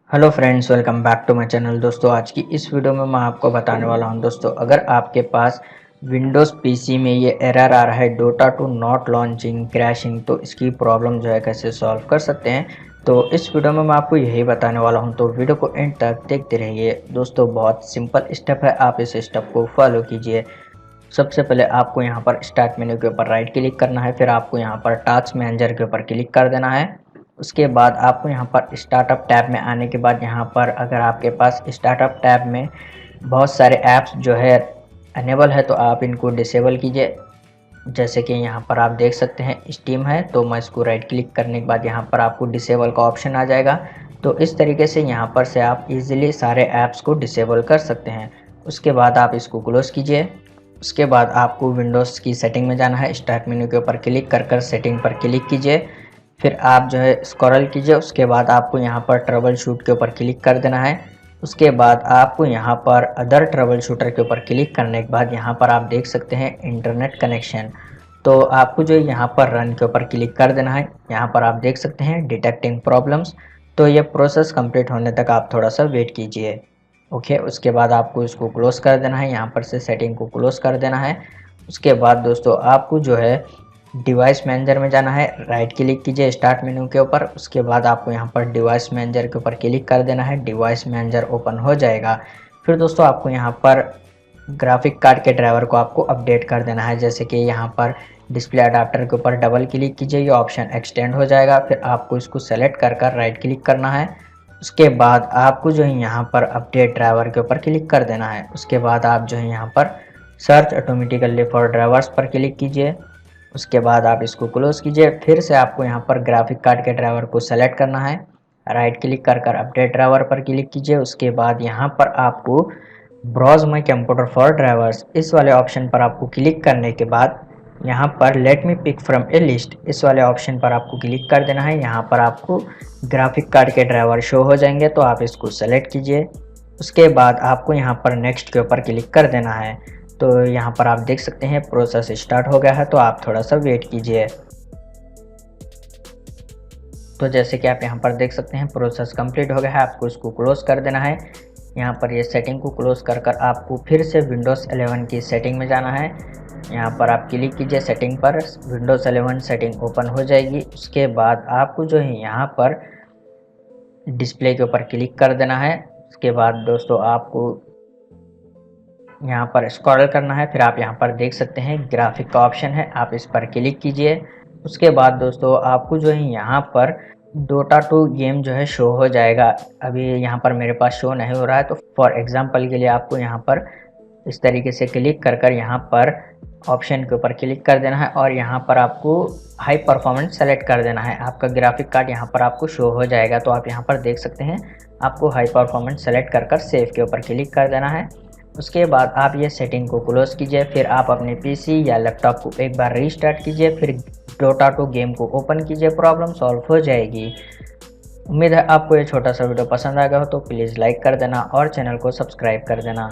Hello friends, welcome back to my channel. दोस्तों, आज की इस वीडियो में मैं आपको बताने वाला हूं दोस्तों, अगर आपके पास विंडोज़ पीसी में ये एरर आ रहा है Dota two not launching crashing, तो इसकी प्रॉब्लम जो है कैसे सॉल्व कर सकते हैं। तो इस वीडियो में मैं आपको यही बताने वाला हूं, तो वीडियो को एंड तक देखते रहिए। दोस्तों, बहुत सिंपल स्टेप है, आप इस स्टेप को फॉलो कीजिए। सबसे पहले आपको यहाँ पर स्टार्ट मेन्यू के ऊपर राइट क्लिक करना है, फिर आपको यहाँ पर टास्क मैनेजर के ऊपर क्लिक कर देना है। उसके बाद आपको यहाँ पर स्टार्टअप टैब में आने के बाद यहाँ पर अगर आपके पास स्टार्टअप टैब में बहुत सारे ऐप्स जो है अनेबल है, तो आप इनको डिसेबल कीजिए। जैसे कि यहाँ पर आप देख सकते हैं स्टीम है, तो मैं इसको राइट क्लिक करने के बाद यहाँ पर आपको डिसेबल का ऑप्शन आ जाएगा। तो इस तरीके से यहाँ पर से आप इजीली सारे ऐप्स को डिसेबल कर सकते हैं। उसके बाद आप इसको क्लोज कीजिए। उसके बाद आपको विंडोज़ की सेटिंग में जाना है, स्टार्ट मेन्यू के ऊपर क्लिक कर सेटिंग पर क्लिक कीजिए। फिर आप जो है स्क्रॉल कीजिए। उसके बाद आपको यहाँ पर ट्रबल शूट के ऊपर क्लिक कर देना है। उसके बाद आपको यहाँ पर अदर ट्रबल शूटर के ऊपर क्लिक करने के बाद यहाँ पर आप देख सकते हैं इंटरनेट कनेक्शन, तो आपको जो यहाँ पर रन के ऊपर क्लिक कर देना है। यहाँ पर आप देख सकते हैं डिटेक्टिंग प्रॉब्लम्स, तो ये प्रोसेस कंप्लीट होने तक आप थोड़ा सा वेट कीजिए। ओके, उसके बाद आपको इसको क्लोज कर देना है, यहाँ पर से सेटिंग को क्लोज कर देना है। उसके बाद दोस्तों आपको जो है डिवाइस मैनेजर में जाना है, राइट क्लिक कीजिए स्टार्ट मेन्यू के ऊपर। उसके बाद आपको यहाँ पर डिवाइस मैनेजर के ऊपर क्लिक कर देना है, डिवाइस मैनेजर ओपन हो जाएगा। फिर दोस्तों आपको यहाँ पर ग्राफिक कार्ड के ड्राइवर को आपको अपडेट कर देना है। जैसे कि यहाँ पर डिस्प्ले अडाप्टर के ऊपर डबल क्लिक कीजिए, ये ऑप्शन एक्सटेंड हो जाएगा। फिर आपको इसको सेलेक्ट कर राइट क्लिक करना है। उसके बाद आपको जो है यहाँ पर अपडेट ड्राइवर के ऊपर क्लिक कर देना है। उसके बाद आप जो है यहाँ पर सर्च ऑटोमेटिकली फॉर ड्राइवर्स पर क्लिक कीजिए। उसके बाद आप इसको क्लोज कीजिए। फिर से आपको यहाँ पर ग्राफिक कार्ड के ड्राइवर को सेलेक्ट करना है, राइट क्लिक कर अपडेट ड्राइवर पर क्लिक कीजिए। उसके बाद यहाँ पर आपको browse my computer for drivers इस वाले ऑप्शन पर आपको क्लिक करने के बाद यहाँ पर let me pick from a list इस वाले ऑप्शन पर आपको क्लिक कर देना है। यहाँ पर आपको ग्राफिक कार्ड के ड्राइवर शो हो जाएंगे, तो आप इसको सेलेक्ट कीजिए। उसके बाद आपको यहाँ पर नेक्स्ट के ऊपर क्लिक कर देना है। तो यहाँ पर आप देख सकते हैं प्रोसेस स्टार्ट हो गया है, तो आप थोड़ा सा वेट कीजिए। तो जैसे कि आप यहाँ पर देख सकते हैं प्रोसेस कंप्लीट हो गया है, आपको इसको क्लोज कर देना है। यहाँ पर ये सेटिंग को क्लोज कर आपको फिर से विंडोज़ 11 की सेटिंग में जाना है। यहाँ पर आप क्लिक कीजिए सेटिंग पर, विंडोज़ 11 सेटिंग ओपन हो जाएगी। उसके बाद आपको जो है यहाँ पर डिस्प्ले के ऊपर क्लिक कर देना है। उसके बाद दोस्तों आपको यहाँ पर स्क्रॉल करना है, फिर आप यहाँ पर देख सकते हैं ग्राफिक का ऑप्शन है, आप इस पर क्लिक कीजिए। उसके बाद दोस्तों आपको जो है यहाँ पर डोटा 2 गेम जो है शो हो जाएगा। अभी यहाँ पर मेरे पास शो नहीं हो रहा है, तो फॉर एग्जांपल के लिए आपको यहाँ पर इस तरीके से क्लिक कर यहाँ पर ऑप्शन के ऊपर क्लिक कर देना है और यहाँ पर आपको हाई परफॉर्मेंस सेलेक्ट कर देना है। आपका ग्राफिक कार्ड यहाँ पर आपको शो हो जाएगा, तो आप यहाँ पर देख सकते हैं आपको हाई परफॉर्मेंस सेलेक्ट कर सेव के ऊपर क्लिक कर देना है। उसके बाद आप ये सेटिंग को क्लोज कीजिए। फिर आप अपने पीसी या लैपटॉप को एक बार रीस्टार्ट कीजिए, फिर डोटा 2 गेम को ओपन कीजिए, प्रॉब्लम सॉल्व हो जाएगी। उम्मीद है आपको ये छोटा सा वीडियो पसंद आएगा हो, तो प्लीज़ लाइक कर देना और चैनल को सब्सक्राइब कर देना।